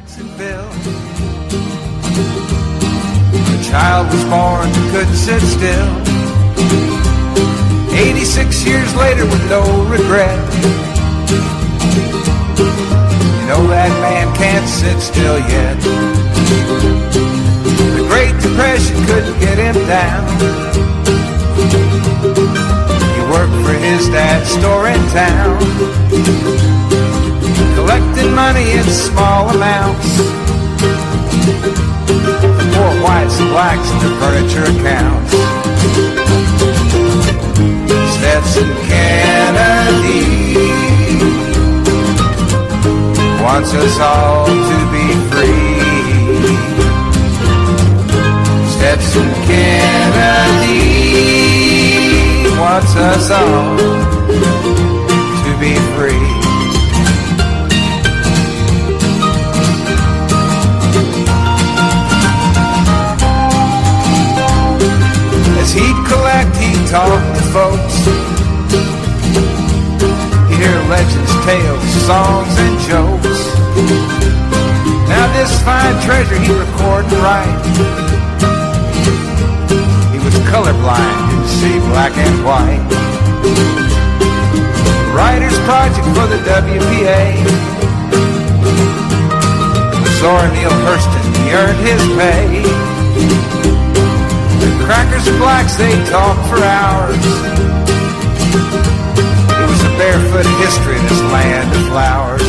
Jacksonville. A child was born who couldn't sit still. 86 years later with no regret. You know that man can't sit still yet. The Great Depression couldn't get him down. He worked for his dad's store in town, collecting money in small amounts for poor whites and blacks in their furniture accounts. Stetson Kennedy wants us all to be free. Stetson Kennedy wants us all to be free. As he'd collect, he'd talk to folks. He'd hear legends, tales, songs, and jokes. Now this fine treasure he'd record and write. He was colorblind, didn't see black and white. Writer's project for the WPA. With Zora Neale Hurston, he earned his pay. Crackers and blacks, they talked for hours. It was a barefoot history in this land of flowers.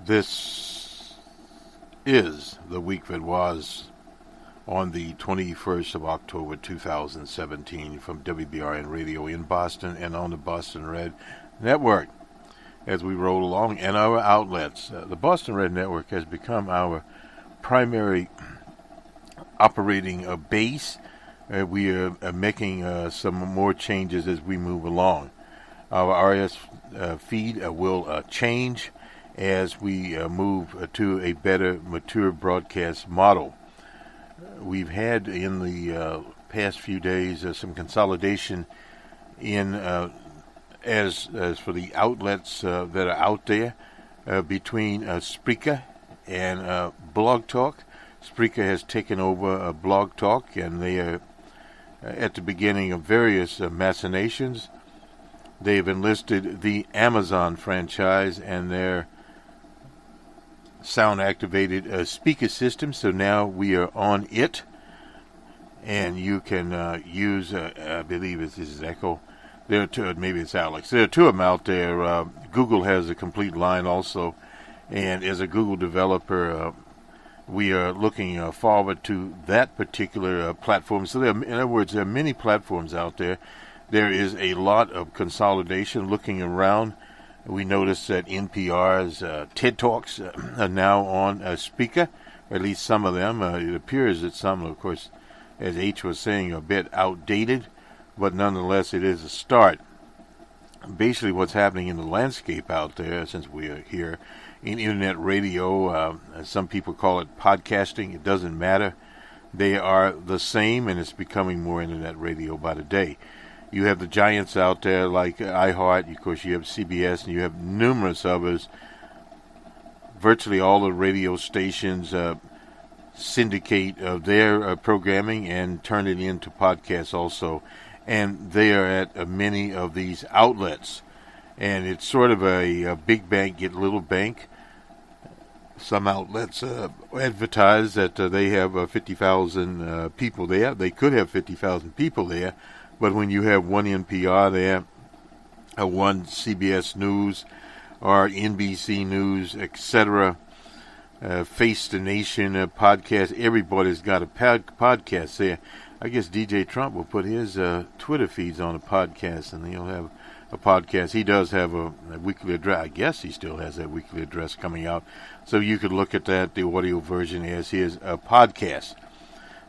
This is the week that was on the 21st of October 2017 from WBRN Radio in Boston and on the Boston Red Network. As we roll along and our outlets, the Boston Red Network has become our primary operating base. We are making some more changes as we move along. Our RS feed will change as we move to a better, mature broadcast model. We've had in the past few days some consolidation in as for the outlets that are out there between Spreaker and Blog Talk. Spreaker has taken over Blog Talk, and they are at the beginning of various machinations. They've enlisted the Amazon franchise and their sound-activated speaker system, so now we are on it, and you can use, I believe this is Echo. There are two, maybe it's Alex. There are two of them out there. Google has a complete line also, and as a Google developer, we are looking forward to that particular platform. So in other words, there are many platforms out there. There is a lot of consolidation looking around. We noticed that NPR's TED Talks are now on Spreaker, or at least some of them. It appears that some, of course, as H was saying, are a bit outdated, but nonetheless it is a start. Basically what's happening in the landscape out there, since we are here, in Internet radio, some people call it podcasting. It doesn't matter. They are the same, and it's becoming more Internet radio by the day. You have the giants out there like iHeart, of course you have CBS, and you have numerous others. Virtually all the radio stations syndicate their programming and turn it into podcasts also. And they are at many of these outlets. And it's sort of a big bank get little bank. Some outlets advertise that they have 50,000 people there. They could have 50,000 people there. But when you have one NPR there, one CBS News, or NBC News, etc., Face the Nation podcast, everybody's got a podcast there. I guess DJ Trump will put his Twitter feeds on a podcast, and he'll have a podcast. He does have a weekly address. I guess he still has that weekly address coming out. So you could look at that, the audio version, as his podcast.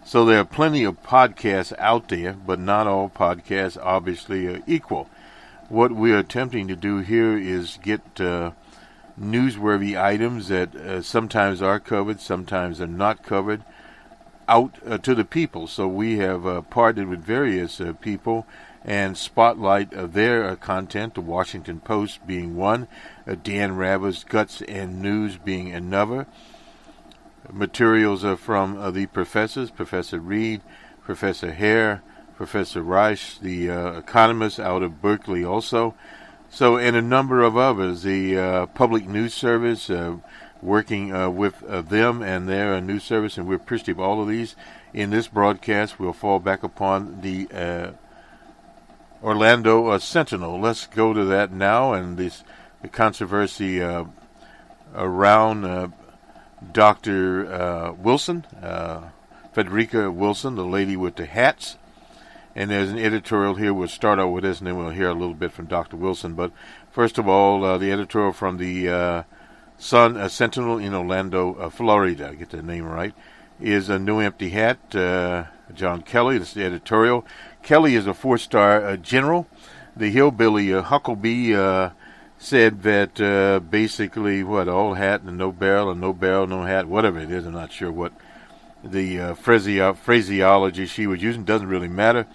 So there are plenty of podcasts out there, but not all podcasts obviously are equal. what we're attempting to do here is get newsworthy items that sometimes are covered, sometimes are not covered, out to the people. So we have partnered with various people and spotlight their content, the Washington Post being one, Dan Rather's Guts and News being another. Materials are from the professors, Professor Reed, Professor Hare, Professor Reich, the economist out of Berkeley also. So, and a number of others, the Public News Service, working with them and their news service, and we're appreciative of all of these. In this broadcast, we'll fall back upon the Orlando Sentinel. Let's go to that now, and the controversy around Dr. Wilson, Frederica Wilson, the lady with the hats. And there's an editorial here. We'll start out with this, and then we'll hear a little bit from Dr. Wilson. But first of all, the editorial from the Sun Sentinel in Orlando, Florida, get the name right, is a New Empty Hat, John Kelly. This is the editorial. Kelly is a 4-star general. The hillbilly Huckabee said that basically, all hat and no barrel, no hat, whatever it is. I'm not sure what the phraseology she was using. Doesn't really matter.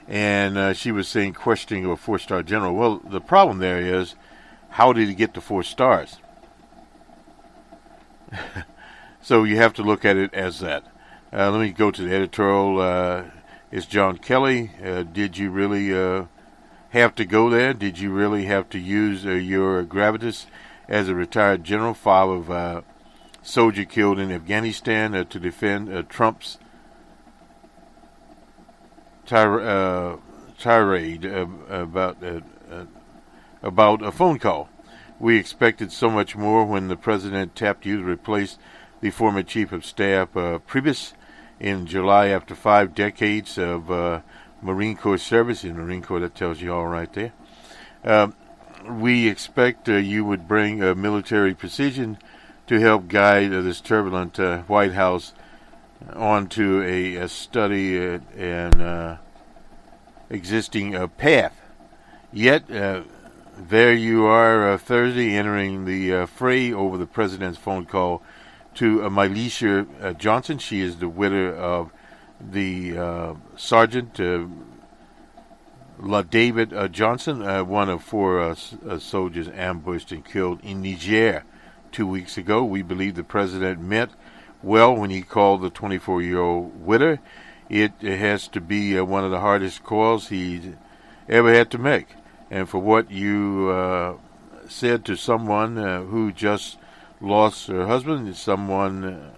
And she was saying, questioning of a 4-star general. Well, the problem there is, how did he get to 4 stars? So you have to look at it as that. Let me go to the editorial. It's John Kelly. Did you really have to go there? Did you really have to use your gravitas as a retired general, father of a soldier killed in Afghanistan, to defend Trump's tirade about a phone call? We expected so much more when the president tapped you to replace the former chief of staff, Priebus, in July after 5 decades of Marine Corps service. In Marine Corps, that tells you all right there. We expect you would bring military precision to help guide this turbulent White House onto a study and existing path. Yet, there you are Thursday entering the fray over the president's phone call to Mylisha Johnson. She is the widow of the Sergeant La David Johnson, one of 4 soldiers ambushed and killed in Niger 2 weeks ago. We believe the president meant well when he called the 24-year-old widow. It has to be one of the hardest calls he ever had to make. And for what you said to someone who just lost her husband, someone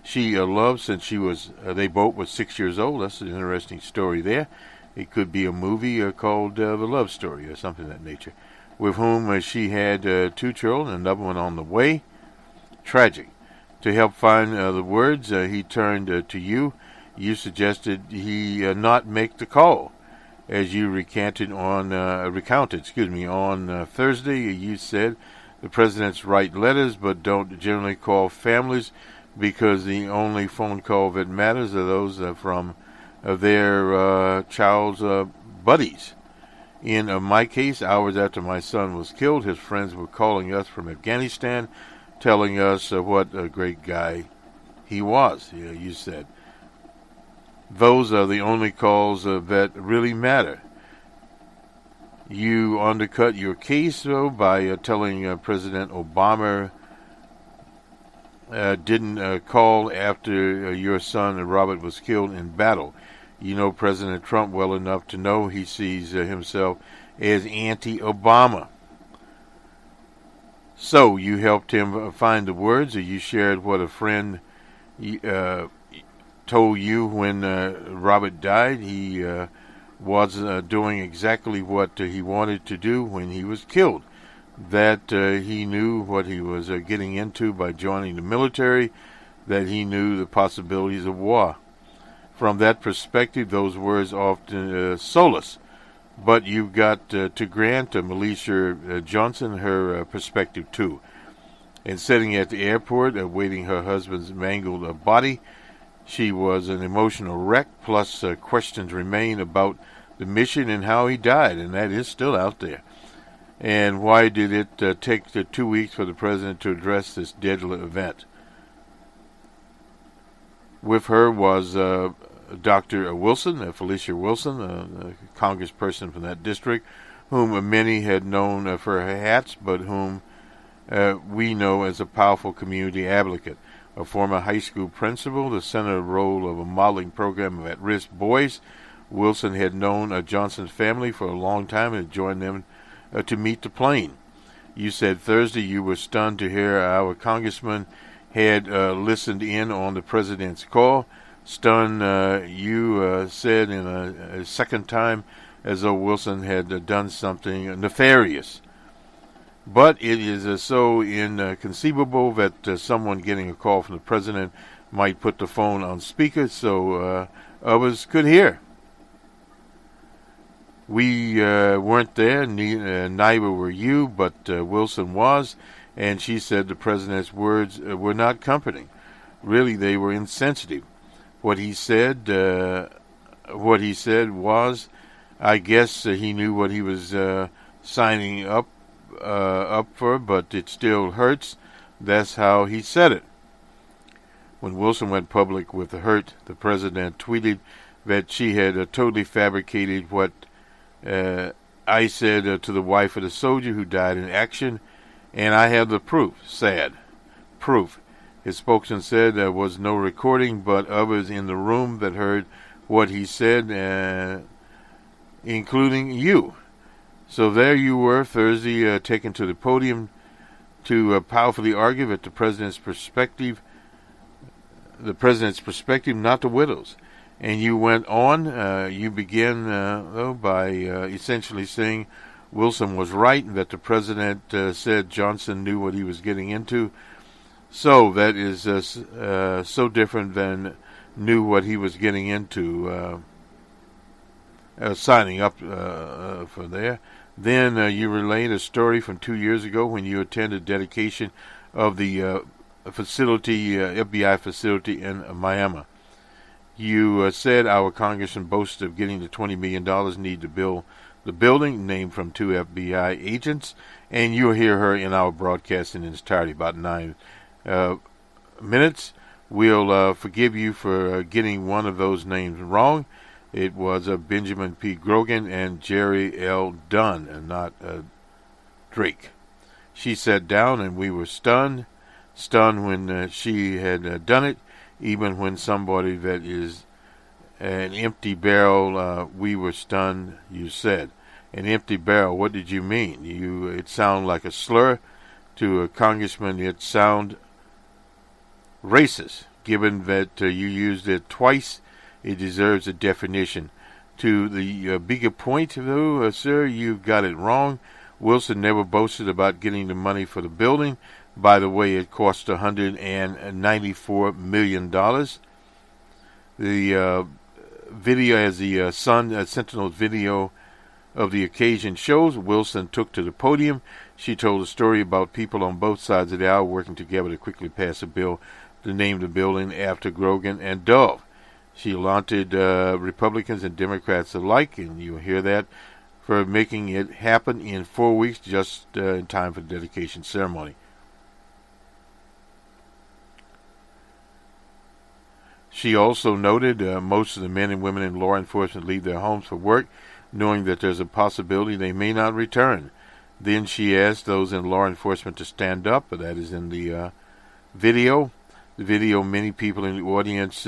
she loved since she was, they both were 6 years old. That's an interesting story there. It could be a movie called The Love Story or something of that nature. With whom she had 2 children, another one on the way. Tragic. To help find the words, he turned to you. You suggested he not make the call. As you recounted on Thursday, you said the presidents write letters but don't generally call families because the only phone call that matters are those from their child's buddies. In my case, hours after my son was killed, his friends were calling us from Afghanistan, telling us what a great guy he was. Yeah, you said. Those are the only calls that really matter. You undercut your case, though, by telling President Obama didn't call after your son Robert was killed in battle. You know President Trump well enough to know he sees himself as anti-Obama. So you helped him find the words, or you shared what a friend told you when Robert died. He was doing exactly what he wanted to do when he was killed. That he knew what he was getting into by joining the military, that he knew the possibilities of war. From that perspective, those words often solace. But you've got to grant Mylisha Johnson her perspective too. And sitting at the airport, awaiting her husband's mangled body, she was an emotional wreck, plus questions remain about the mission and how he died, and that is still out there. And why did it take 2 weeks for the president to address this deadly event? With her was Dr. Wilson, Felicia Wilson, a congressperson from that district, whom many had known for her hats, but whom we know as a powerful community advocate. A former high school principal, the center role of a modeling program of at-risk boys, Wilson had known Johnson's family for a long time and had joined them to meet the plane. You said Thursday you were stunned to hear our congressman had listened in on the president's call. Stunned, you said in a second time, as though Wilson had done something nefarious. But it is so inconceivable that someone getting a call from the president might put the phone on speaker so others could hear. We weren't there, neither were you, but Wilson was, and she said the president's words were not comforting. Really, they were insensitive. What he said was, I guess he knew what he was signing up for, but it still hurts. That's how he said it. When Wilson went public with the hurt, the president tweeted that she had totally fabricated what I said to the wife of the soldier who died in action, and I have the proof. Sad. Proof. His spokesman said there was no recording, but others in the room that heard what he said, including you. So there you were Thursday, taken to the podium to powerfully argue that the president's perspective, not the widow's. And you went on, you began, though, by essentially saying Wilson was right and that the president said Johnson knew what he was getting into. So that is so different than knew what he was getting into, signing up for there. Then you relayed a story from 2 years ago when you attended dedication of the FBI facility in Miami. You said our congressman boasted of getting the $20 million needed to build the building, named from 2 FBI agents, and you'll hear her in our broadcast in its entirety, about 9 minutes. We'll forgive you for getting one of those names wrong. It was Benjamin P. Grogan and Jerry L. Dunn, and not Drake. She sat down, and we were stunned when she had done it. Even when somebody that is an empty barrel, we were stunned, you said. An empty barrel, what did you mean? It sounded like a slur to a congressman. It sounded racist. Given that you used it twice, it deserves a definition. To the bigger point, though, sir, you got it wrong. Wilson never boasted about getting the money for the building. By the way, it cost $194 million. The video, as the Sun Sentinel video of the occasion shows, Wilson took to the podium. She told a story about people on both sides of the aisle working together to quickly pass a bill to name the building after Grogan and Dove. She lauded Republicans and Democrats alike, and you'll hear that, for making it happen in 4 weeks, just in time for the dedication ceremony. She also noted most of the men and women in law enforcement leave their homes for work, knowing that there's a possibility they may not return. Then she asked those in law enforcement to stand up, but that is in the video. The video, many people in the audience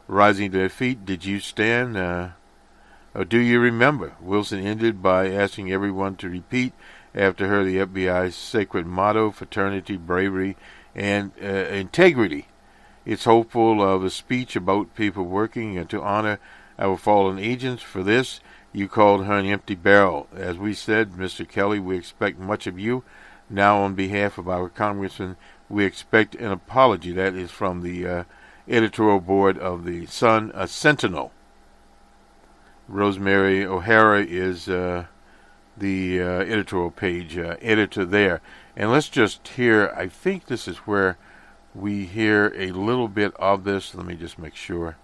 rising to their feet. Did you stand? Or do you remember? Wilson ended by asking everyone to repeat after her the FBI's sacred motto: fraternity, bravery, and integrity. It's hopeful of a speech about people working to honor our fallen agents. For this, you called her an empty barrel. As we said, Mr. Kelly, we expect much of you. Now, on behalf of our congressman, we expect an apology. That is from the editorial board of the Sun Sentinel. Rosemary O'Hara is the editorial page editor there. And let's just hear, I think this is where we hear a little bit of this. Let me just make sure.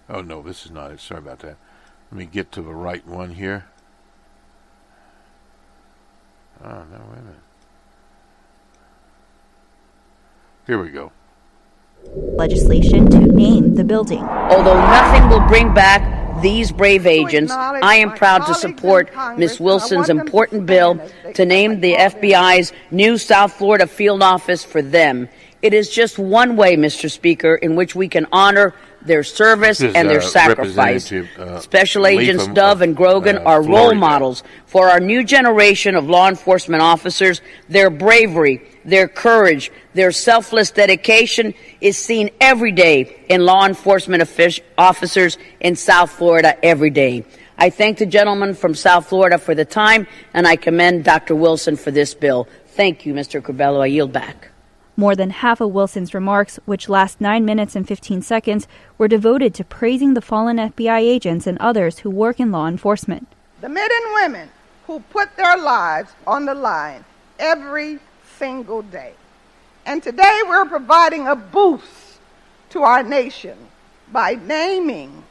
Oh, no, this is not it. Sorry about that. Let me get to the right one here. Oh, no, wait a minute. Here we go. Legislation to name the building. Although nothing will bring back these brave agents, I am proud to support Ms. Wilson's important bill to name the FBI's new South Florida field office for them. It is just one way, Mr. Speaker, in which we can honor their service and their sacrifice. Special Agents Dove and Grogan are role models for our new generation of law enforcement officers. Their bravery, their courage, their selfless dedication is seen every day in law enforcement officers in South Florida every day. I thank the gentleman from South Florida for the time, and I commend Dr. Wilson for this bill. Thank you, Mr. Curbelo. I yield back. More than half of Wilson's remarks, which last 9 minutes and 15 seconds, were devoted to praising the fallen FBI agents and others who work in law enforcement. The men and women who put their lives on the line every single day. And today we're providing a boost to our nation by naming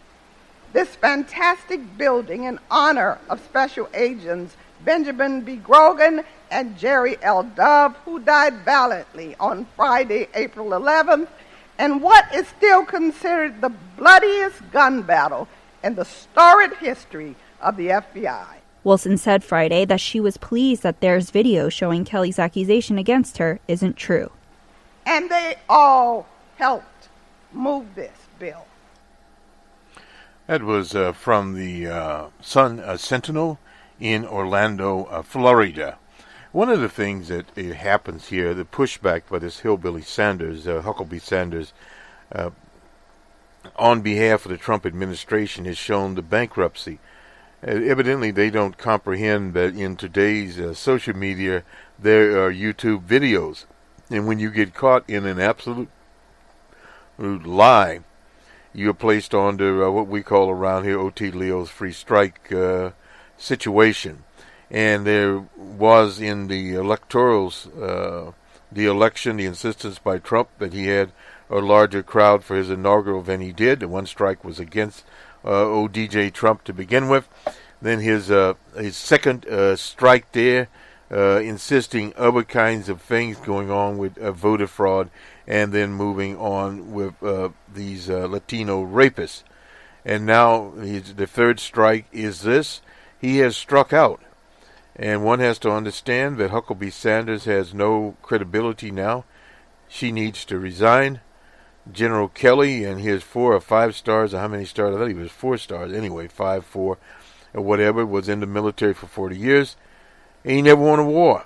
this fantastic building in honor of Special Agents Benjamin B. Grogan and Jerry L. Dove, who died valiantly on Friday, April 11th, in what is still considered the bloodiest gun battle in the storied history of the FBI. Wilson said Friday that she was pleased that there's video showing Kelly's accusation against her isn't true. And they all helped move this bill. That was from the Sun Sentinel in Orlando, Florida. One of the things that happens here, the pushback by this hillbilly Sanders, Huckabee Sanders, on behalf of the Trump administration has shown the bankruptcy. Evidently, they don't comprehend that in today's social media, there are YouTube videos. And when you get caught in an absolute lie, you are placed under what we call around here O.T. Leo's free strike situation. And there was in the electorals, the election, the insistence by Trump that he had a larger crowd for his inaugural than he did. The one strike was against DJ Trump to begin with. Then his second strike there, insisting other kinds of things going on with voter fraud, and then moving on with these Latino rapists. And now the third strike is this. He has struck out. And one has to understand that Huckabee Sanders has no credibility now. She needs to resign. General Kelly and his 4 or 5 stars, or how many stars? I thought he was 4 stars. Anyway, 5, 4, or whatever, was in the military for 40 years. And he never won a war.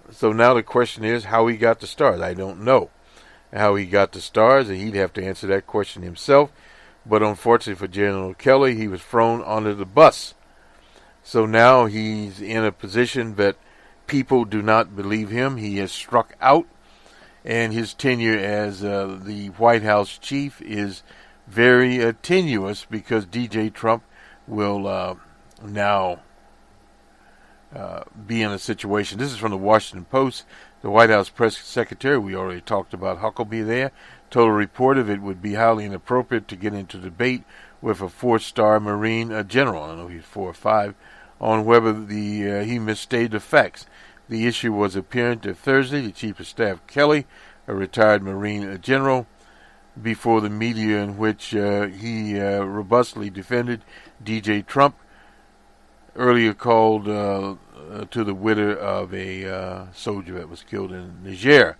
So now the question is how he got the stars. I don't know how he got the stars, and he'd have to answer that question himself. But unfortunately for General Kelly, he was thrown under the bus. So now he's in a position that people do not believe him. He has struck out, and his tenure as the White House chief is very tenuous because DJ Trump will now be in a situation. This is from the Washington Post. The White House press secretary, we already talked about Huckabee there, told a reporter it would be highly inappropriate to get into debate with a 4-star Marine general. I don't know if he's 4 or 5. On whether he misstated the facts. The issue was apparent that Thursday, the Chief of Staff Kelly, a retired Marine general, before the media in which he robustly defended DJ Trump, earlier called to the widow of a soldier that was killed in Niger.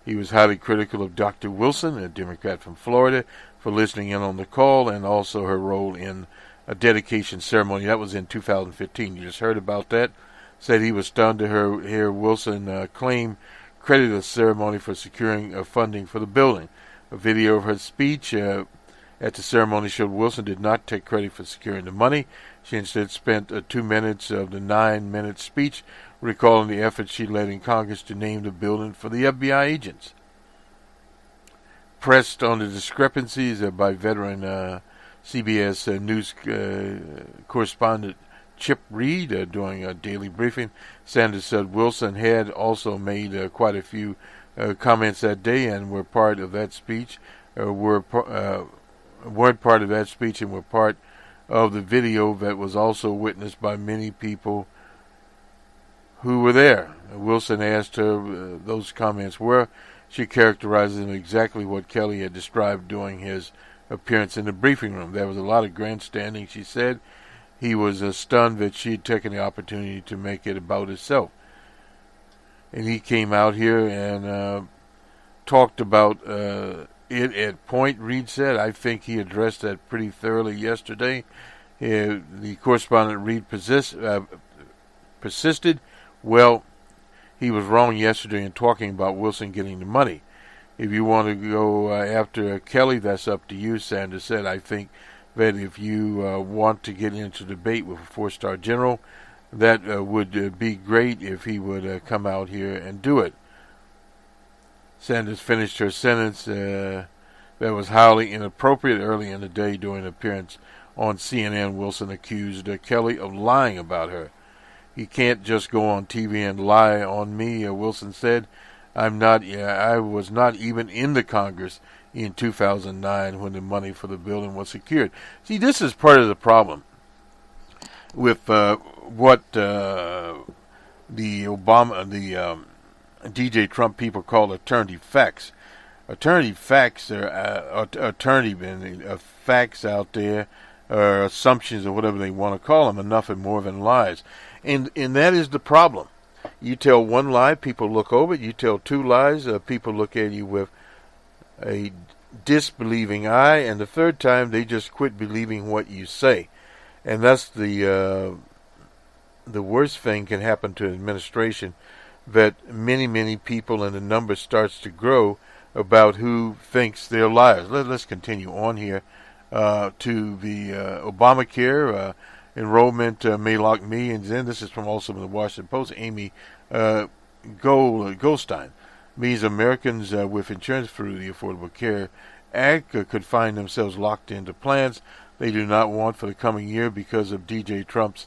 He was highly critical of Dr. Wilson, a Democrat from Florida, for listening in on the call and also her role in a dedication ceremony. That was in 2015. You just heard about that. Said he was stunned to hear Wilson claim credit the ceremony for securing funding for the building. A video of her speech at the ceremony showed Wilson did not take credit for securing the money. She instead spent 2 minutes of the 9-minute speech recalling the effort she led in Congress to name the building for the FBI agents. Pressed on the discrepancies by veteran CBS News correspondent Chip Reed during a daily briefing, Sanders said Wilson had also made quite a few comments that day and were part of that speech, were weren't part of that speech and were part of the video that was also witnessed by many people who were there. Wilson asked her those comments were. She characterized them exactly what Kelly had described during his appearance in the briefing room. There was a lot of grandstanding, she said. He was stunned that she had taken the opportunity to make it about herself. And he came out here and talked about it at point, Reed said. I think he addressed that pretty thoroughly yesterday. The correspondent Reed persisted. Well, he was wrong yesterday in talking about Wilson getting the money. If you want to go after Kelly, that's up to you, Sanders said. I think that if you want to get into debate with a four-star general, that would be great if he would come out here and do it. Sanders finished her sentence that was highly inappropriate early in the day during an appearance on CNN. Wilson accused Kelly of lying about her. He can't just go on TV and lie on me, Wilson said. I was not even in the Congress in 2009 when the money for the building was secured. See, this is part of the problem with what the DJ Trump people call attorney facts. Attorney facts are facts out there, or assumptions or whatever they want to call them, are nothing more than lies. And that is the problem. You tell one lie, people look over it. You tell two lies, people look at you with a disbelieving eye. And the third time, they just quit believing what you say. And that's the worst thing can happen to an administration, that many people, and the number starts to grow about who thinks they're liars. Let's continue on here to the Obamacare. Enrollment may lock me, and then this is from also the Washington Post. Amy Goldstein means Americans with insurance through the Affordable Care Act could find themselves locked into plans they do not want for the coming year because of DJ Trump's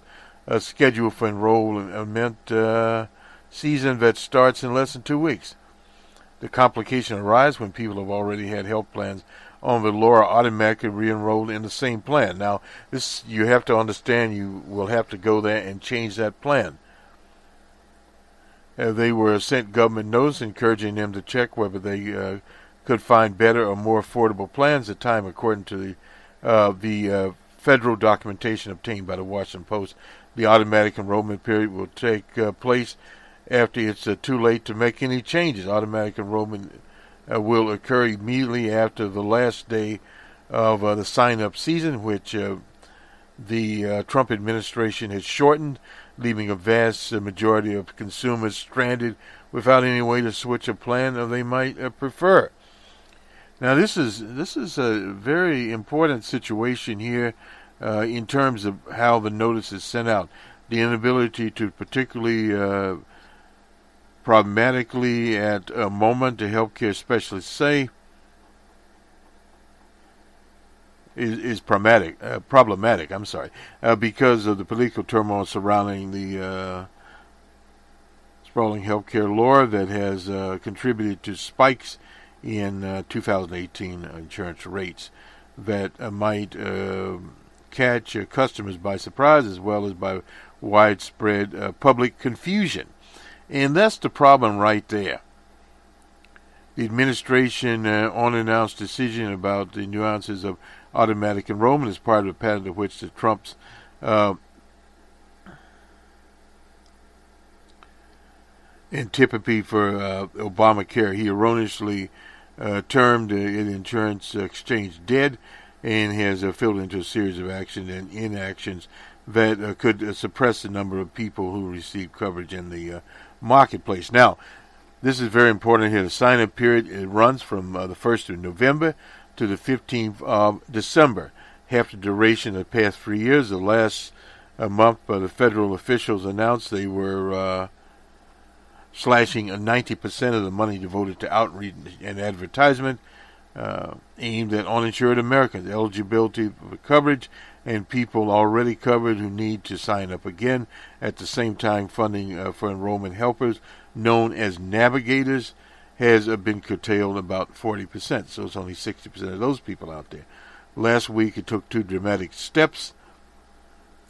schedule for enrollment season that starts in less than 2 weeks. The complication arises when people have already had health plans on the law are automatically re-enrolled in the same plan. Now, this you have to understand. You will have to go there and change that plan. They were sent government notice encouraging them to check whether they could find better or more affordable plans at the time, according to the federal documentation obtained by the Washington Post. The automatic enrollment period will take place after it's too late to make any changes. Automatic enrollment will occur immediately after the last day of the sign-up season, which the Trump administration has shortened, leaving a vast majority of consumers stranded without any way to switch a plan they might prefer. Now, this is a very important situation here in terms of how the notice is sent out. The inability to particularly problematically at a moment, the healthcare specialists say, is problematic. Because of the political turmoil surrounding the sprawling healthcare law that has contributed to spikes in 2018 insurance rates that might catch customers by surprise, as well as by widespread public confusion. And that's the problem right there. The administration unannounced decision about the nuances of automatic enrollment is part of a pattern of which the Trump's antipathy for Obamacare. He erroneously termed an insurance exchange dead, and has filled into a series of actions and inactions that could suppress the number of people who receive coverage in the marketplace. Now, this is very important here. The sign-up period, it runs from the 1st of November to the 15th of December. Half the duration of the past 3 years. The last month, the federal officials announced they were slashing 90% of the money devoted to outreach and advertisement aimed at uninsured Americans. Eligibility for coverage and people already covered who need to sign up again. At the same time, funding for enrollment helpers, known as navigators, has been curtailed about 40%. So it's only 60% of those people out there Last week, it took 2 dramatic steps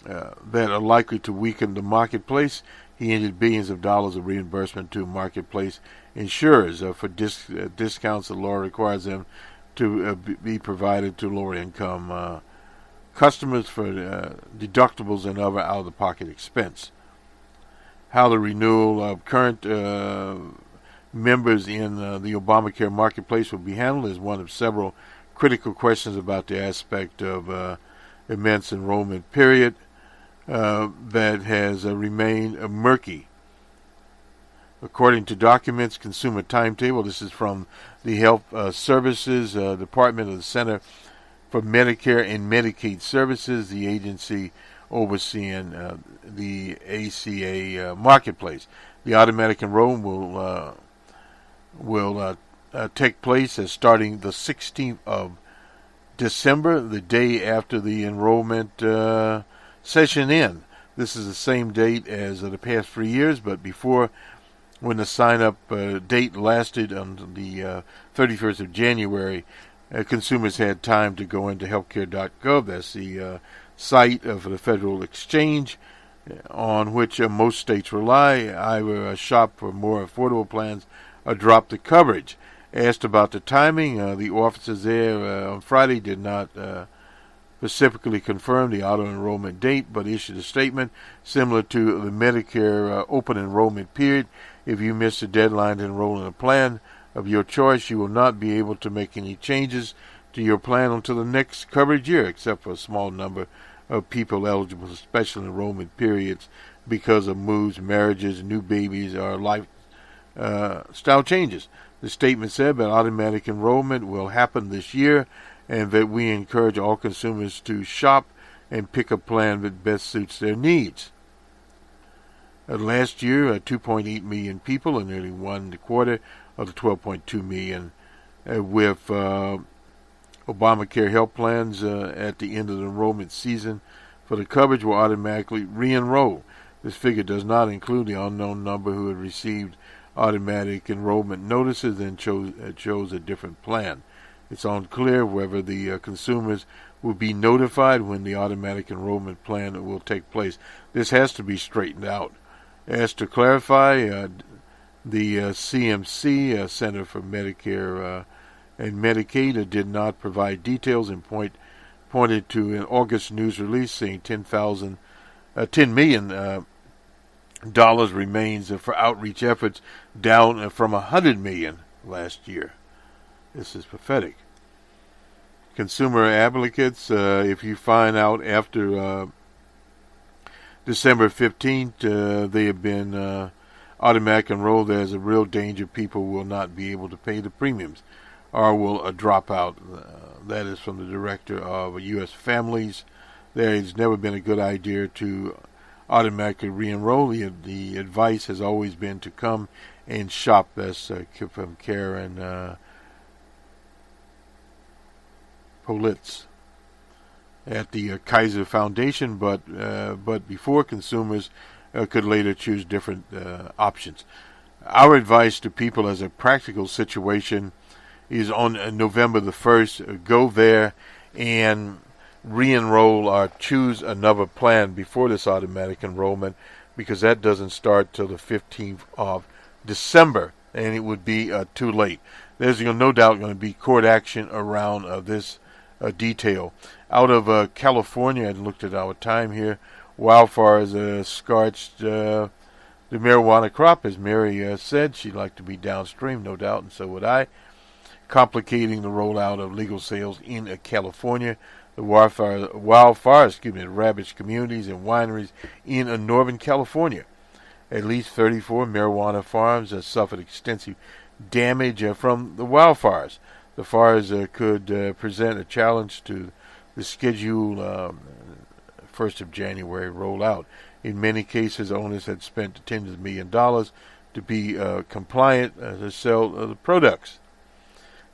that are likely to weaken the marketplace. He ended billions of dollars of reimbursement to marketplace insurers for discounts the law requires them to be provided to lower-income customers for deductibles and other out-of-the-pocket expense. How the renewal of current members in the Obamacare marketplace will be handled is one of several critical questions about the aspect of immense enrollment period that has remained murky. According to documents, consumer timetable, this is from the Health Services Department of the Center for Medicare and Medicaid Services, the agency overseeing the ACA marketplace. The automatic enrollment will take place starting the 16th of December, the day after the enrollment session end. This is the same date as the past 3 years, but before, when the sign-up date lasted until the 31st of January, consumers had time to go into healthcare.gov. That's the site of the federal exchange on which most states rely, either shop for more affordable plans or drop the coverage. Asked about the timing, the officers there on Friday did not specifically confirm the auto-enrollment date, but issued a statement similar to the Medicare open enrollment period. If you miss the deadline to enroll in a plan of your choice, you will not be able to make any changes to your plan until the next coverage year, except for a small number of people eligible for special enrollment periods because of moves, marriages, new babies, or lifestyle changes. The statement said that automatic enrollment will happen this year and that we encourage all consumers to shop and pick a plan that best suits their needs. Last year, 2.8 million people, and nearly 1/4 of the 12.2 million with Obamacare health plans at the end of the enrollment season for the coverage will automatically re-enroll. This figure does not include the unknown number who had received automatic enrollment notices and chose a different plan. It's unclear whether the consumers will be notified when the automatic enrollment plan will take place. This has to be straightened out. As to clarify, the CMC, Center for Medicare and Medicaid, did not provide details and pointed to an August news release saying $10 million remains for outreach efforts, down from $100 million last year. This is pathetic. Consumer advocates, if you find out after December 15th they have been automatic enrolled, there's a real danger people will not be able to pay the premiums or will drop out. That is from the director of U.S. Families. There has never been a good idea to automatically re-enroll. The advice has always been to come and shop. That's from Karen Politz at the Kaiser Foundation, but before, consumers could later choose different options. Our advice to people as a practical situation is on November the 1st, go there and re-enroll or choose another plan before this automatic enrollment, because that doesn't start till the 15th of December, and it would be too late. There's no doubt going to be court action around this detail. Out of California, I looked at our time here, wildfires scorched the marijuana crop, as Mary said. She'd like to be downstream, no doubt, and so would I, complicating the rollout of legal sales in California. The wildfires ravaged communities and wineries in Northern California. At least 34 marijuana farms suffered extensive damage from the wildfires. The fires could present a challenge to the scheduled 1st of January rollout. In many cases, owners had spent tens of millions of dollars to be compliant to sell the products.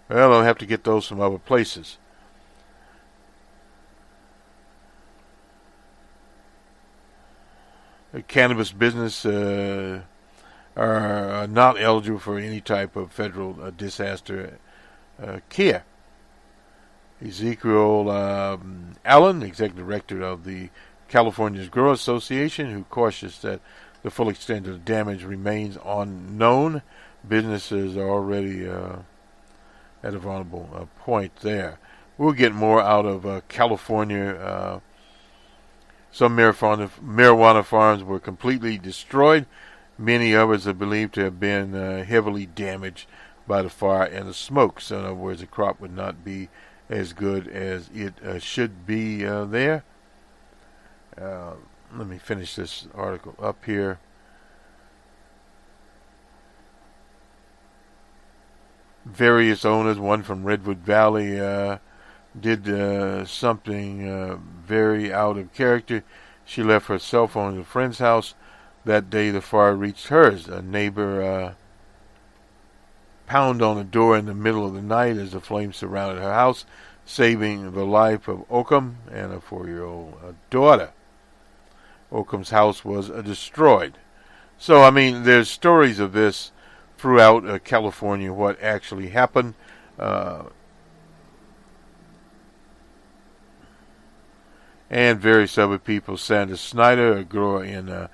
Well, they'll have to get those from other places. Cannabis business are not eligible for any type of federal disaster care. Ezekiel Allen, executive director of the California's Grower Association, who cautions that the full extent of the damage remains unknown. Businesses are already at a vulnerable point there. We'll get more out of California. Some marijuana farms were completely destroyed. Many others are believed to have been heavily damaged by the fire and the smoke. So in other words, the crop would not be as good as it should be there. Let me finish this article up here. Various owners, one from Redwood Valley, did something very out of character. She left her cell phone at a friend's house. That day the fire reached hers. A neighbor pounded on the door in the middle of the night as the flames surrounded her house, saving the life of Occam and a 4-year-old daughter. Occam's house was destroyed. So, I mean, there's stories of this throughout California, what actually happened. And various other people. Sandra Snyder, a grower in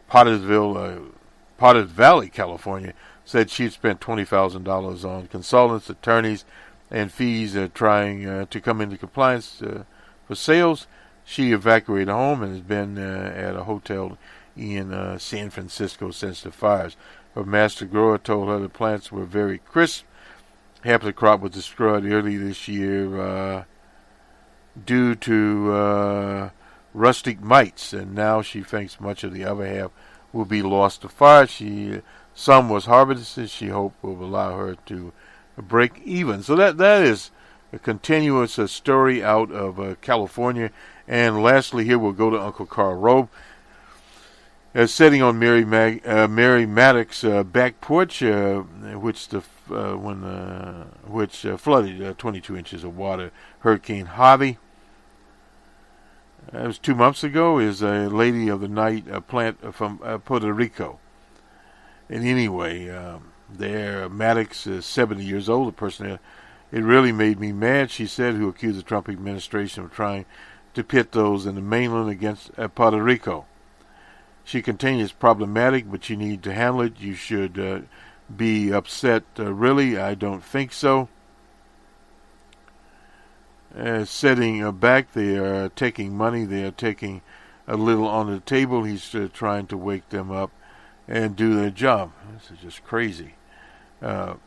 Potters Valley, California, said she'd spent $20,000 on consultants, attorneys, and fees trying to come into compliance for sales. She evacuated home and has been at a hotel in San Francisco since the fires. Her master grower told her the plants were very crisp. Half the crop was destroyed early this year due to rustic mites, and now she thinks much of the other half will be lost to fire. Some was harvested. She hoped will allow her to break even. So that is a continuous story out of California. And lastly, here we'll go to Uncle Carl Rove. Sitting on Mary Maddox's back porch, which flooded 22 inches of water. Hurricane Harvey. It was 2 months ago. Is a lady of the night plant from Puerto Rico. And anyway, Maddox is 70 years old. The person it really made me mad, she said, who accused the Trump administration of trying to pit those in the mainland against Puerto Rico. She continues, problematic, but you need to handle it. You should be upset. Really, I don't think so. Sitting back, they are taking money. They are taking a little on the table. He's trying to wake them up and do their job. This is just crazy. The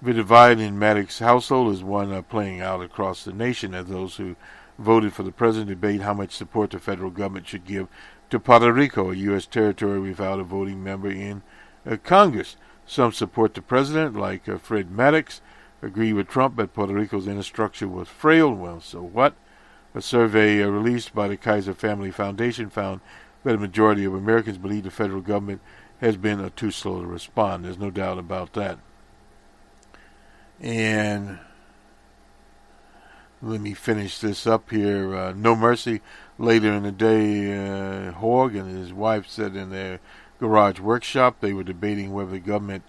divide in Maddox's household is one playing out across the nation as those who voted for the president debate how much support the federal government should give to Puerto Rico, a U.S. territory without a voting member in Congress. Some support the president, like Fred Maddox, agree with Trump that Puerto Rico's infrastructure was frail. Well, so what? A survey released by the Kaiser Family Foundation found that a majority of Americans believe the federal government has been too slow to respond. There's no doubt about that. And let me finish this up here. No mercy. Later in the day, Hogg and his wife said in their garage workshop they were debating whether the government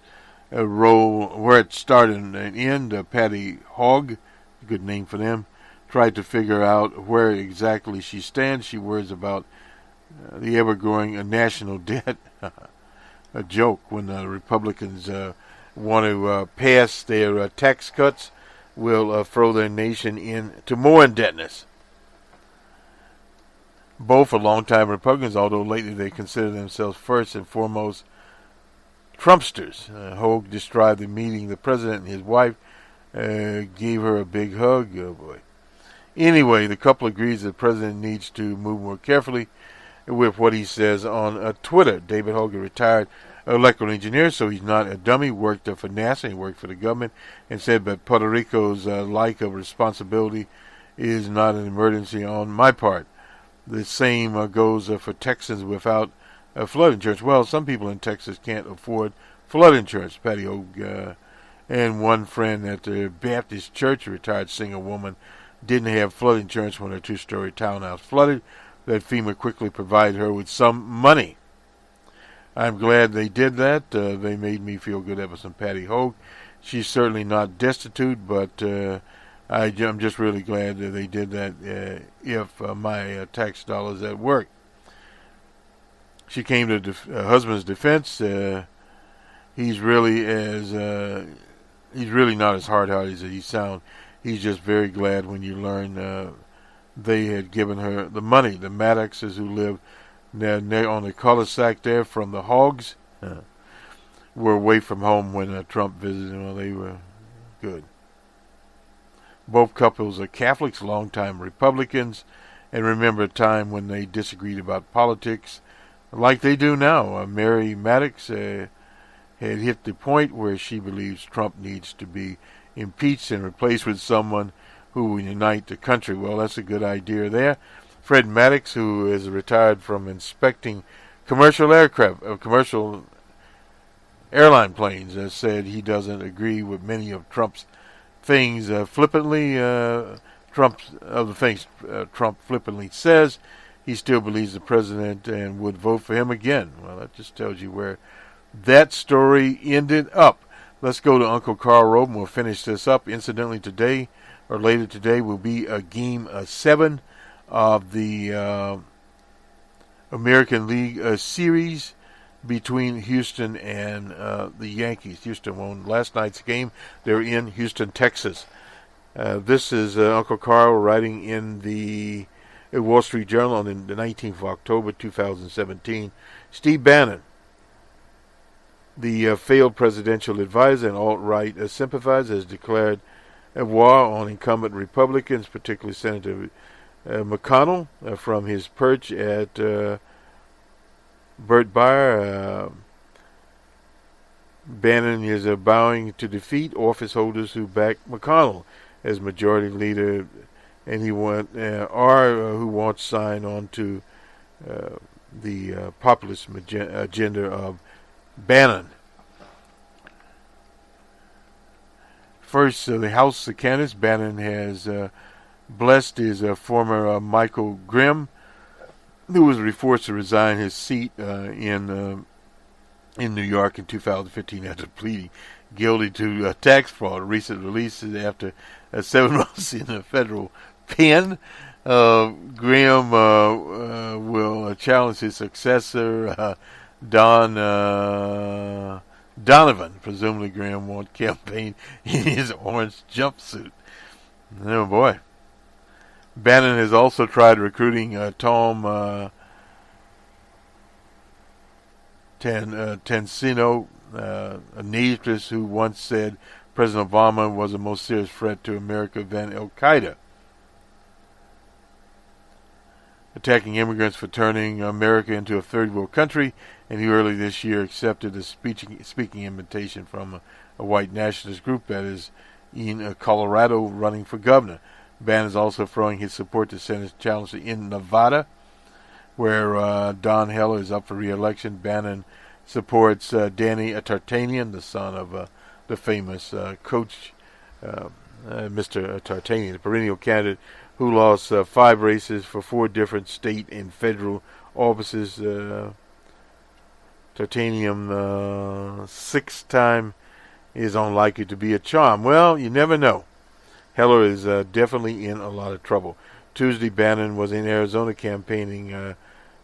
role, where it started and ended. Patty Hogg, a good name for them, tried to figure out where exactly she stands. She worries about the ever-growing national debt. A joke when the Republicans want to pass their tax cuts, will throw their nation into more indebtedness. Both are longtime Republicans, although lately they consider themselves first and foremost Trumpsters. Hogue described the meeting. The president and his wife gave her a big hug. Oh boy. Anyway, the couple agrees that the president needs to move more carefully with what he says on Twitter. David Hogue, a retired electrical engineer, so he's not a dummy, worked for NASA, he worked for the government, and said that Puerto Rico's lack of responsibility is not an emergency on my part. The same goes for Texans without flood insurance. Well, some people in Texas can't afford flood insurance. Patty Hogue and one friend at the Baptist church, a retired singer woman, didn't have flood insurance when her two-story townhouse flooded. That FEMA quickly provided her with some money. I'm glad they did that. They made me feel good. That was some Patty Hogue. she's certainly not destitute, but I'm just really glad that they did that. If my tax dollars at work, she came to her husband's defense. He's really not as hard-hearted as he sounds. He's just very glad when you learn they had given her the money. The Maddoxes who lived on the cul-de-sac there from the Hogs were away from home when Trump visited. Well, they were good. Both couples are Catholics, longtime Republicans, and remember a time when they disagreed about politics, like they do now. Mary Maddox had hit the point where she believes Trump needs to be impeached and replaced with someone who will unite the country. Well, that's a good idea there. Fred Maddox, who is retired from inspecting commercial airline planes, said he doesn't agree with many of Trump's things flippantly. Trump flippantly says he still believes the president and would vote for him again. Well, that just tells you where that story ended up. Let's go to Uncle Carl Robe and we'll finish this up. Incidentally, today or later today will be a game 7 of the American League series between Houston and the Yankees. Houston won last night's game. They're in Houston, Texas. This is Uncle Carl writing in the Wall Street Journal on the 19th of October, 2017. Steve Bannon, the failed presidential advisor and alt-right sympathizer, has declared a war on incumbent Republicans, particularly Senator McConnell, from his perch at Burt Baier. Bannon is bowing to defeat office holders who back McConnell as majority leader, and who want to sign on to the populist agenda of Bannon. First, the House of candidates. Bannon has blessed his former Michael Grimm, who was forced to resign his seat in New York in 2015 after pleading guilty to tax fraud. Recent releases after 7 months in a federal pen. Grimm will challenge his successor, Donovan. Presumably Graham won't campaign in his orange jumpsuit. Oh boy. Bannon has also tried recruiting Tom Tansino, a nativist who once said President Obama was the most serious threat to America than Al-Qaeda. Attacking immigrants for turning America into a third world country, and he early this year accepted a speaking invitation from a white nationalist group that is in Colorado running for governor. Bannon is also throwing his support to Senate challenger in Nevada, where Don Heller is up for re-election. Bannon supports Danny Tartanian, the son of the famous coach, Mr. Tartanian, the perennial candidate who lost 5 races for 4 different state and federal offices. Tartanian, 6th time, is unlikely to be a charm. Well, you never know. Heller is definitely in a lot of trouble. Tuesday, Bannon was in Arizona campaigning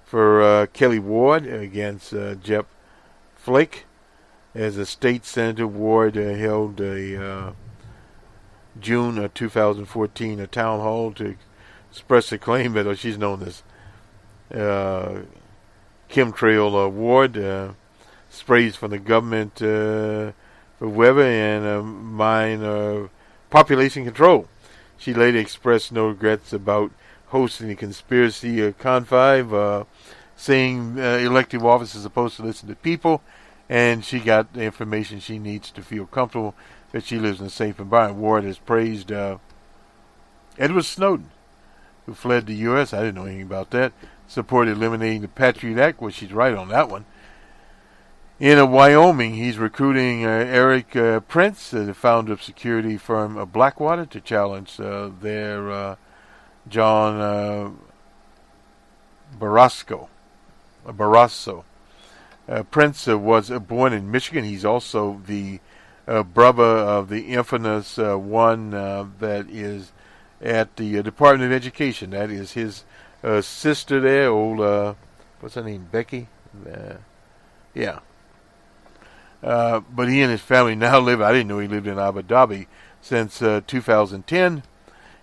for Kelly Ward against Jeff Flake. As a state senator, Ward held a June 2014 a town hall to express a claim that she's known as chemtrail Ward, sprays from the government for weather and mine population control. She later expressed no regrets about hosting the conspiracy confab, saying elective office is supposed to listen to people, and she got the information she needs to feel comfortable that she lives in a safe environment. Ward has praised Edward Snowden, who fled the U.S. I didn't know anything about that. Supported eliminating the Patriot Act. Well, she's right on that one. In Wyoming, he's recruiting Eric Prince, the founder of security firm Blackwater, to challenge their John Barrasso. Prince was born in Michigan. He's also the brother of the infamous one that is at the Department of Education. That is his sister there, old, what's her name, Becky? Yeah. But he and his family now live, I didn't know he lived in Abu Dhabi since 2010.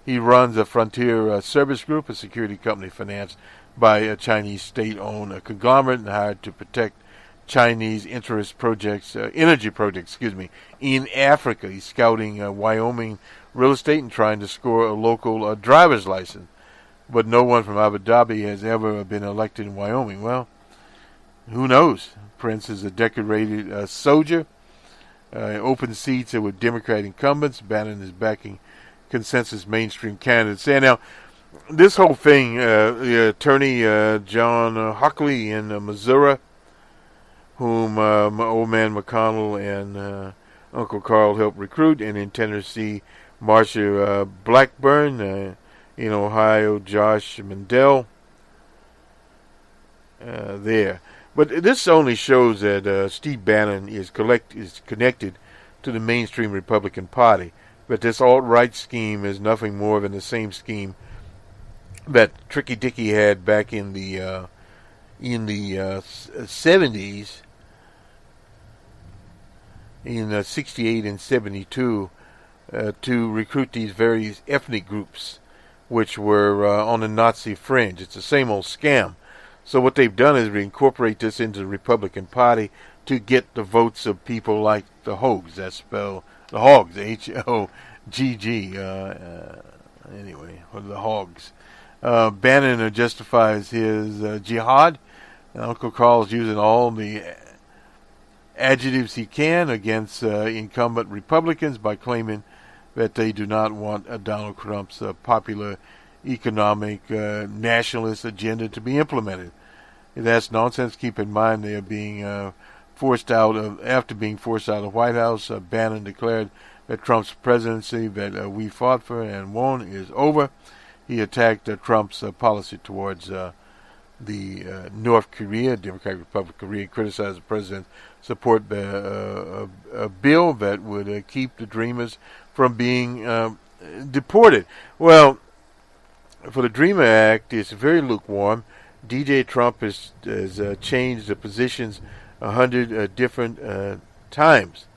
He runs a Frontier Service Group, a security company financed by a Chinese state-owned conglomerate and hired to protect Chinese interest projects, energy projects, in Africa. He's scouting Wyoming real estate and trying to score a local driver's license. But no one from Abu Dhabi has ever been elected in Wyoming. Well, who knows? Prince is a decorated soldier. Open seats with Democrat incumbents. Bannon is backing consensus mainstream candidates. And now, this whole thing, the attorney John Hockley in Missouri, whom old man McConnell and Uncle Carl helped recruit, and in Tennessee, Marsha Blackburn, in Ohio, Josh Mandel, there. But this only shows that Steve Bannon is connected to the mainstream Republican Party. But this alt-right scheme is nothing more than the same scheme that Tricky Dicky had back in the 70s, in 68 and 72, to recruit these various ethnic groups, which were on the Nazi fringe. It's the same old scam. So what they've done is incorporate this into the Republican Party to get the votes of people like the Hogs. That's spelled the Hogs, H-O-G-G. Anyway, or the Hogs. Bannon justifies his jihad. Uncle Carl's using all the adjectives he can against incumbent Republicans by claiming that they do not want Donald Trump's popular economic nationalist agenda to be implemented. That's nonsense. Keep in mind they are being forced out of, after being forced out of the White House. Bannon declared that Trump's presidency that we fought for and won is over. He attacked Trump's policy towards the North Korea, Democratic Republic of Korea, criticized the president's support a bill that would keep the Dreamers from being deported. Well, for the Dreamer Act, it's very lukewarm. DJ Trump has changed the positions 100 different times.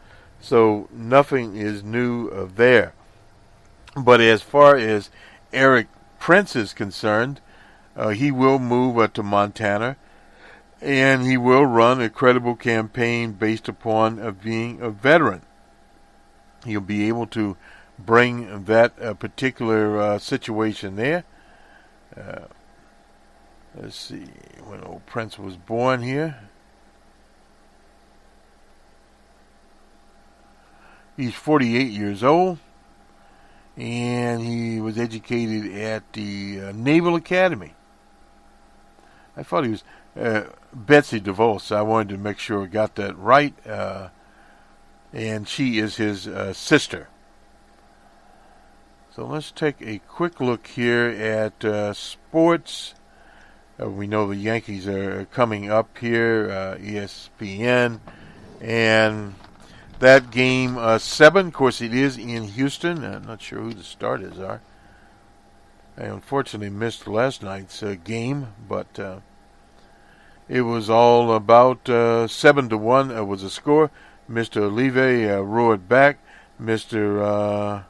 So nothing is new there. But as far as Eric Prince is concerned, he will move to Montana, and he will run a credible campaign based upon being a veteran. He'll be able to bring that particular situation there. Let's see, when old Prince was born here. He's 48 years old, and he was educated at the Naval Academy. I thought he was Betsy DeVos. I wanted to make sure I got that right. And she is his sister. So let's take a quick look here at sports. We know the Yankees are coming up here, ESPN, and that game 7, of course, it is in Houston. I'm not sure who the starters are. I unfortunately missed last night's game, but it was all about 7-1 was the score. Mr. Olive roared back. Mr.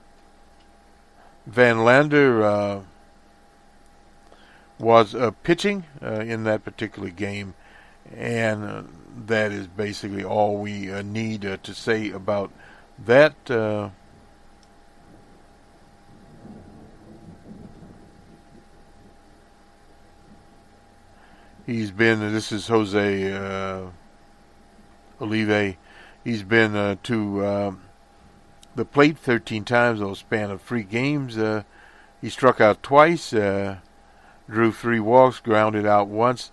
Van Lander was pitching in that particular game, and that is basically all we need to say about that. He's been, this is Jose Olive, he's been to the plate 13 times over a span of 3 games. He struck out twice, drew 3 walks, grounded out once,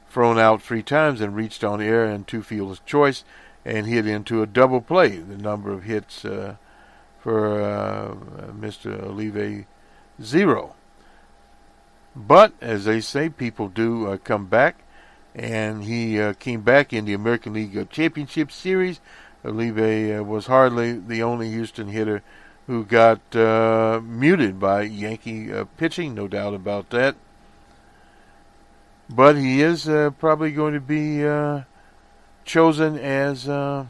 thrown out 3 times, and reached on air and 2 fields choice, and hit into a double play. The number of hits for Mr. Olive, 0. But, as they say, people do come back, and he came back in the American League Championship Series Olive was hardly the only Houston hitter who got muted by Yankee pitching, no doubt about that. But he is probably going to be chosen as the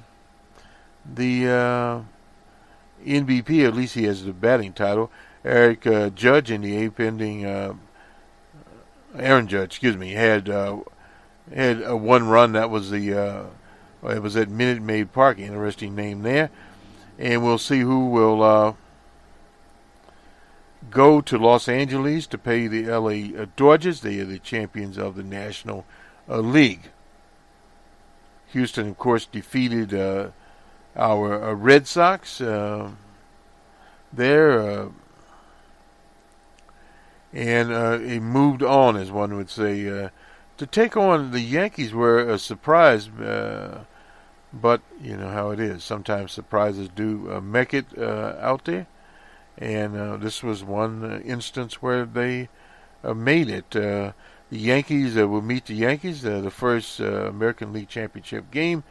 MVP. At least he has the batting title. Aaron Judge, had a one run. That was it was at Minute Maid Park. Interesting name there. And we'll see who will go to Los Angeles to pay the LA Dodgers. They are the champions of the National League. Houston, of course, defeated our Red Sox there. And it moved on, as one would say. To take on the Yankees were a surprise, but you know how it is. Sometimes surprises do make it out there. And this was one instance where they made it. The Yankees will meet the Yankees, the first American League Championship game.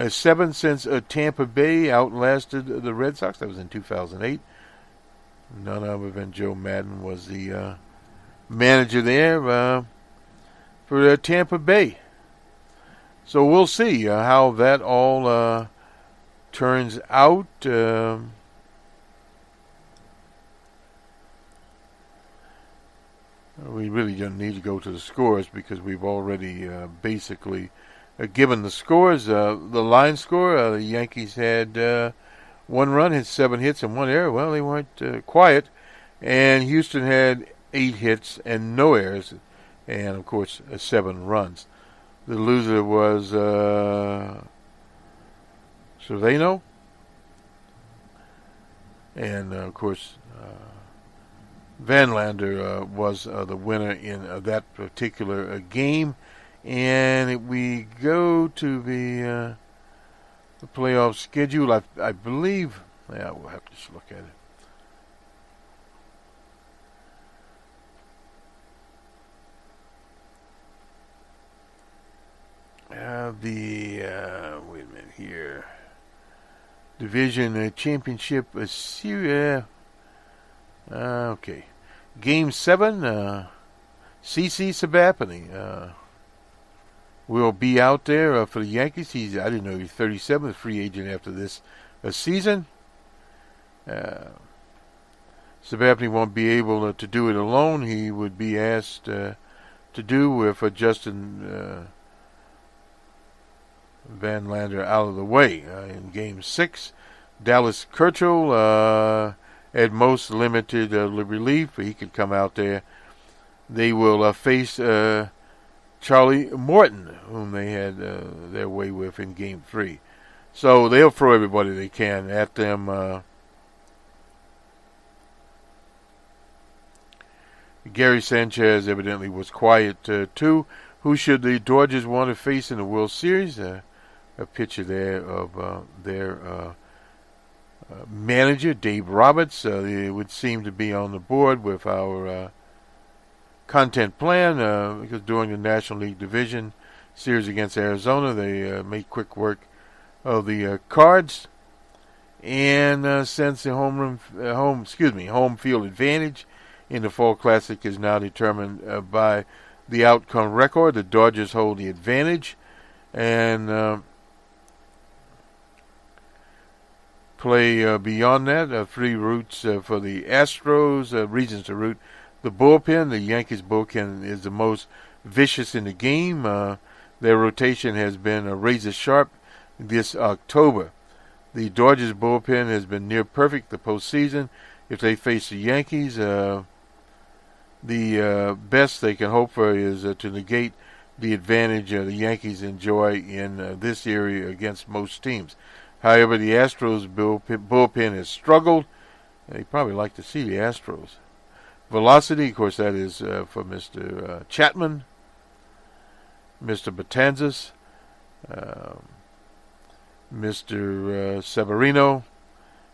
7 since Tampa Bay outlasted the Red Sox. That was in 2008. None other than Joe Madden was the manager there for Tampa Bay. So we'll see how that all turns out. We really don't need to go to the scores because we've already basically given the scores. The line score, the Yankees had one run, had 7 hits and 1 error. Well, they weren't quiet. And Houston had 8 hits and no errors. And, of course, 7 runs. The loser was Cerveno. And, of course, Van Lander was the winner in that particular game. And we go to the playoff schedule. I believe, we'll have to just look at it. Wait a minute here. Division Championship Series. Okay. Game 7, CC Sabathia will be out there for the Yankees. I didn't know he's 37, a free agent after this season. Sabathia won't be able to do it alone. He would be asked to do with Justin Van Lander out of the way. In Game 6, Dallas Keuchel at most limited relief. He could come out there. They will face Charlie Morton, whom they had their way with in Game 3. So they'll throw everybody they can at them. Gary Sanchez evidently was quiet too. Who should the Dodgers want to face in the World Series? A picture there of their manager, Dave Roberts. They would seem to be on the board with our content plan because during the National League Division Series against Arizona, they made quick work of the Cards. And since the home field advantage in the Fall Classic is now determined by the outcome record, the Dodgers hold the advantage and play beyond that. 3 routes for the Astros, reasons to root the bullpen. The Yankees bullpen is the most vicious in the game. Their rotation has been razor sharp this October. The Dodgers bullpen has been near perfect the postseason. If they face the Yankees, the best they can hope for is to negate the advantage the Yankees enjoy in this area against most teams. However, the Astros bullpen has struggled. They probably like to see the Astros. Velocity, of course, that is for Mr. Chapman, Mr. Betanzas, Mr. Severino,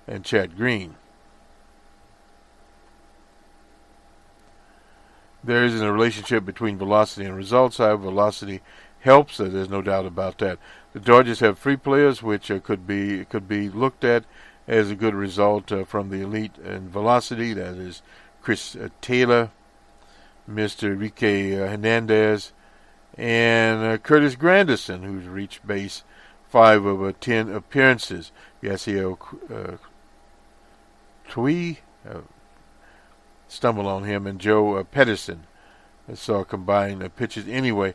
and Chad Green. There isn't a relationship between velocity and results. However, velocity helps. There's no doubt about that. The Dodgers have 3 players, which could be looked at as a good result from the elite in velocity. That is Chris Taylor, Mr. Enrique Hernandez, and Curtis Granderson, who's reached base 5 of 10 appearances. Yasiel Tui, stumble on him, and Joe Pedersen. I saw combined pitches anyway.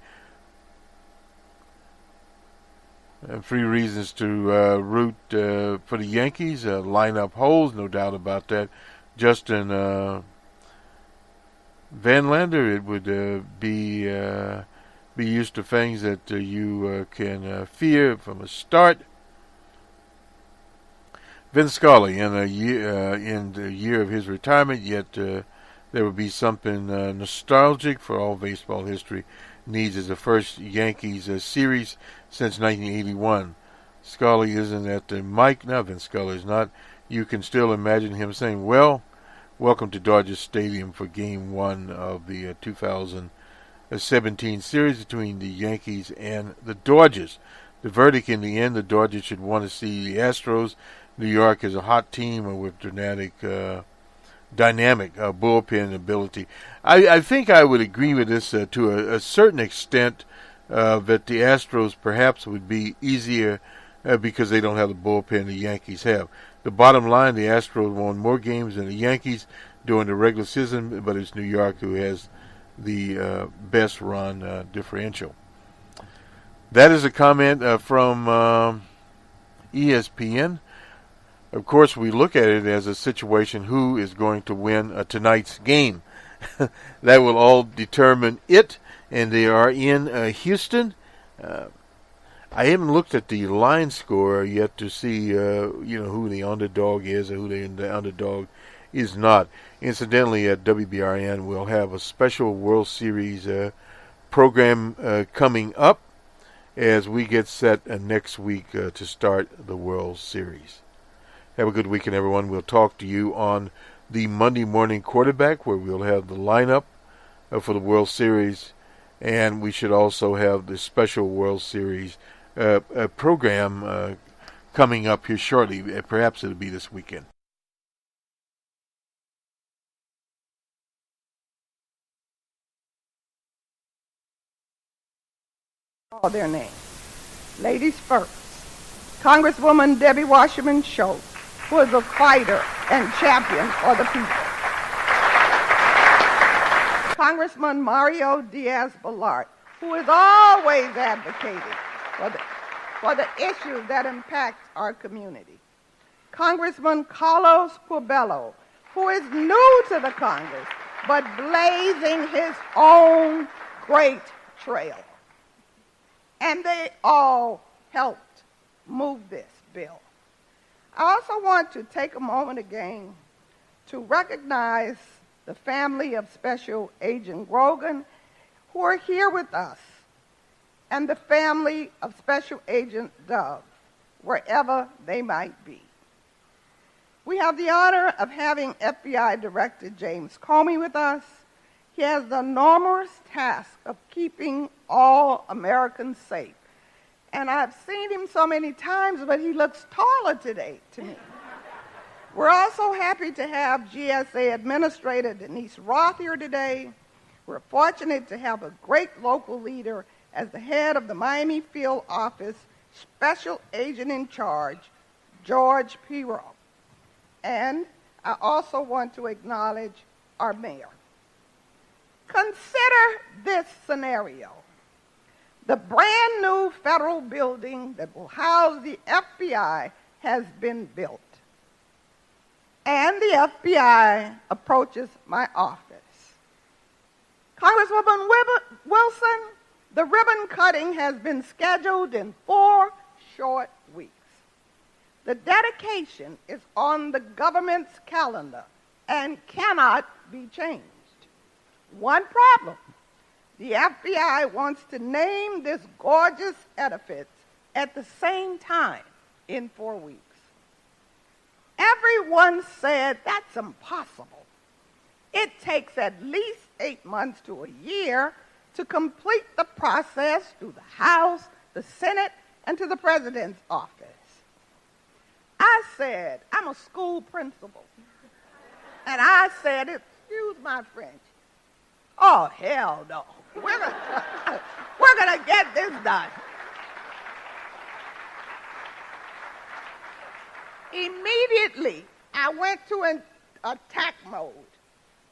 3 reasons to root for the Yankees. Lineup holes, no doubt about that. Justin Verlander, it would be used to things that you can fear from a start. Vince Scully, in the year of his retirement, yet there would be something nostalgic for all baseball history. Needs as the first Yankees series since 1981. Scully isn't at the mic now. Vince Scully is not. You can still imagine him saying, "Well, welcome to Dodger Stadium for Game 1 of the 2017 series between the Yankees and the Dodgers." The verdict in the end, the Dodgers should want to see the Astros. New York is a hot team with dynamic bullpen ability. I think I would agree with this to a certain extent, that the Astros perhaps would be easier because they don't have the bullpen the Yankees have. The bottom line, the Astros won more games than the Yankees during the regular season, but it's New York who has the best run differential. That is a comment from ESPN. Of course, we look at it as a situation: who is going to win tonight's game? That will all determine it, and they are in Houston. I haven't looked at the line score yet to see, who the underdog is or who the underdog is not. Incidentally, at WBRN, we'll have a special World Series program coming up as we get set next week to start the World Series. Have a good weekend, everyone. We'll talk to you on the Monday morning quarterback, where we'll have the lineup for the World Series, and we should also have the special World Series program coming up here shortly. Perhaps it'll be this weekend. All their names. Ladies first, Congresswoman Debbie Wasserman Schultz, who is a fighter and champion for the people. Congressman Mario Diaz-Balart, who is always advocating for the issues that impact our community. Congressman Carlos Curbelo, who is new to the Congress, but blazing his own great trail. And they all helped move this bill. I also want to take a moment again to recognize the family of Special Agent Grogan, who are here with us, and the family of Special Agent Dove, wherever they might be. We have the honor of having FBI Director James Comey with us. He has the enormous task of keeping all Americans safe. And I've seen him so many times, but he looks taller today to me. We're also happy to have GSA Administrator Denise Roth here today. We're fortunate to have a great local leader as the head of the Miami Field Office, Special Agent in Charge, George Pirro. And I also want to acknowledge our mayor. Consider this scenario. The brand new federal building that will house the FBI has been built. And the FBI approaches my office. Congresswoman Wilson, the ribbon cutting has been scheduled in 4 short weeks. The dedication is on the government's calendar and cannot be changed. One problem: the FBI wants to name this gorgeous edifice at the same time in 4 weeks. Everyone said that's impossible. It takes at least 8 months to a year to complete the process through the House, the Senate, and to the President's office. I said, I'm a school principal, and I said, excuse my French, oh, hell no. We're going to get this done. Immediately, I went to an attack mode.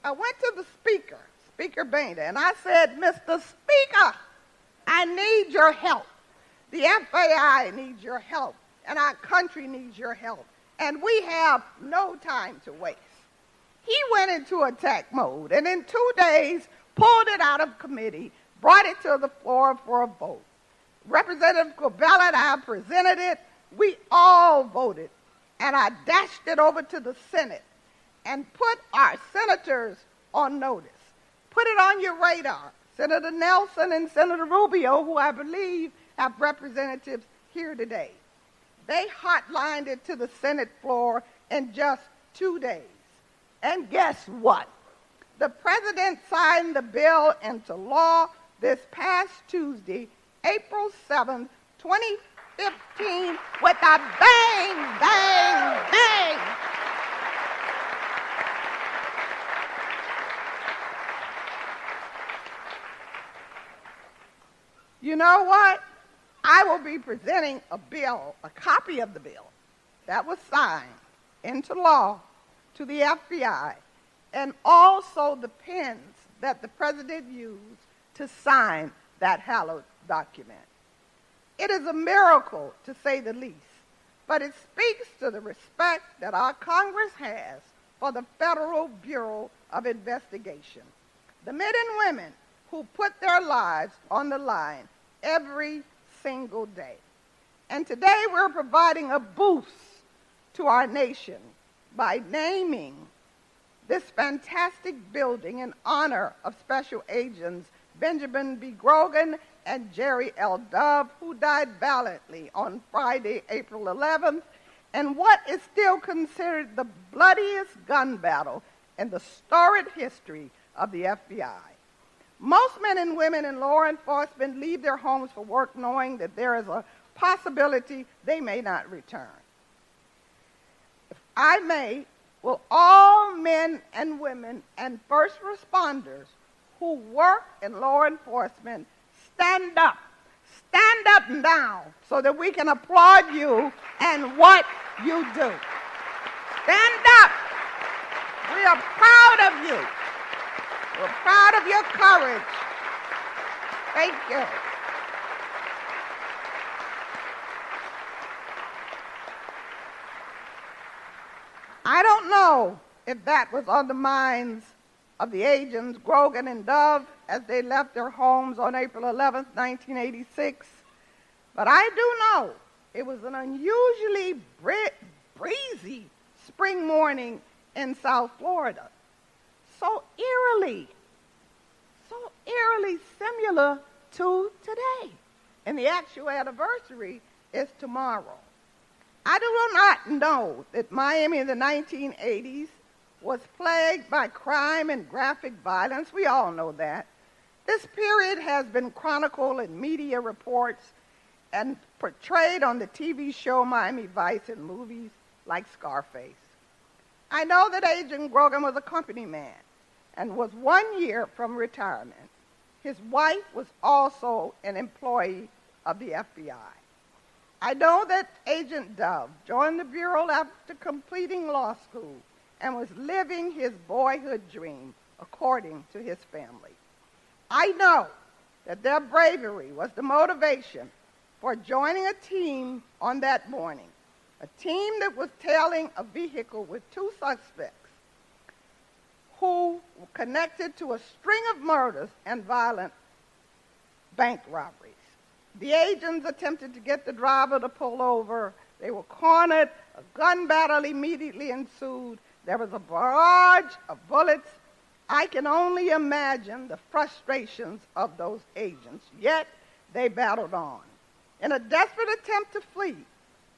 I went to the Speaker, Speaker Boehner, and I said, Mr. Speaker, I need your help. The FAI needs your help, and our country needs your help, and we have no time to waste. He went into attack mode, and in 2 days, pulled it out of committee, brought it to the floor for a vote. Representative Corbell and I presented it. We all voted, and I dashed it over to the Senate and put our senators on notice. Put it on your radar. Senator Nelson and Senator Rubio, who I believe have representatives here today. They hotlined it to the Senate floor in just 2 days. And guess what? The President signed the bill into law this past Tuesday, April 7th, 2015, with a bang, bang, bang. You know what? I will be presenting a bill, a copy of the bill that was signed into law to the FBI, and also the pens that the President used to sign that hallowed document. It is a miracle, to say the least, but it speaks to the respect that our Congress has for the Federal Bureau of Investigation, the men and women who put their lives on the line every single day. And today we're providing a boost to our nation by naming this fantastic building in honor of Special Agents Benjamin B. Grogan and Jerry L. Dove, who died valiantly on Friday, April 11th, in what is still considered the bloodiest gun battle in the storied history of the FBI. Most men and women in law enforcement leave their homes for work knowing that there is a possibility they may not return. If I may, will all men and women and first responders who work in law enforcement stand up now so that we can applaud you and what you do. Stand up. We are proud of you. We're proud of your courage. Thank you. I don't know if that was on the minds of the agents Grogan and Dove as they left their homes on April 11, 1986, but I do know it was an unusually breezy spring morning in South Florida. So eerily similar to today. And the actual anniversary is tomorrow. I do not know that Miami in the 1980s was plagued by crime and graphic violence. We all know that. This period has been chronicled in media reports and portrayed on the TV show Miami Vice and movies like Scarface. I know that Agent Grogan was a company man and was 1 year from retirement. His wife was also an employee of the FBI. I know that Agent Dove joined the Bureau after completing law school and was living his boyhood dream according to his family. I know that their bravery was the motivation for joining a team on that morning, a team that was tailing a vehicle with 2 suspects who were connected to a string of murders and violent bank robberies. The agents attempted to get the driver to pull over. They were cornered. A gun battle immediately ensued. There was a barrage of bullets. I can only imagine the frustrations of those agents, yet they battled on. In a desperate attempt to flee,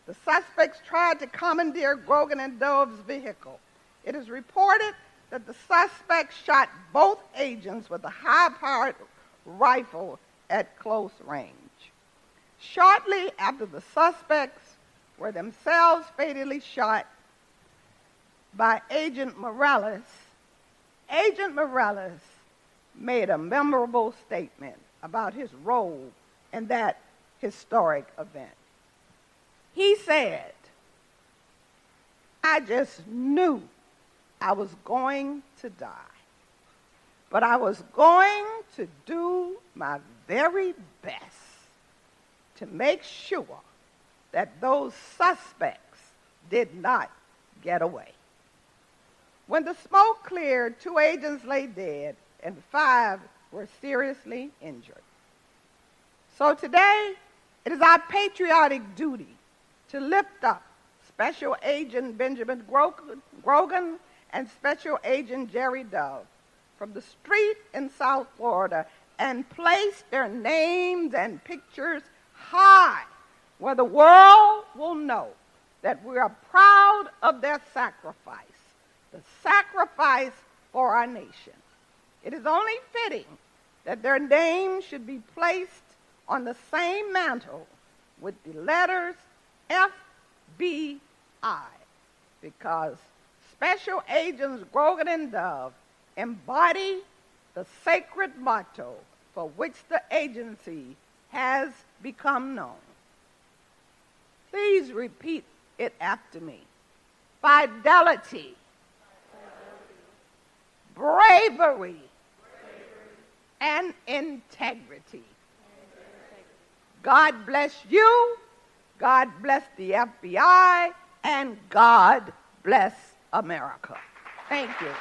the suspects tried to commandeer Grogan and Dove's vehicle. It is reported that the suspects shot both agents with a high-powered rifle at close range. Shortly after the suspects were themselves fatally shot by Agent Morales made a memorable statement about his role in that historic event. He said, "I just knew I was going to die, but I was going to do my very best to make sure that those suspects did not get away." When the smoke cleared, 2 agents lay dead and 5 were seriously injured. So today, it is our patriotic duty to lift up Special Agent Benjamin Grogan and Special Agent Jerry Dove from the street in South Florida and place their names and pictures high where the world will know that we are proud of their sacrifice, the sacrifice for our nation. It is only fitting that their names should be placed on the same mantle with the letters FBI, because Special Agents Grogan and Dove embody the sacred motto for which the agency has become known. Please repeat it after me. Fidelity, bravery, and integrity. God bless you, God bless the FBI, and God bless America. Thank you.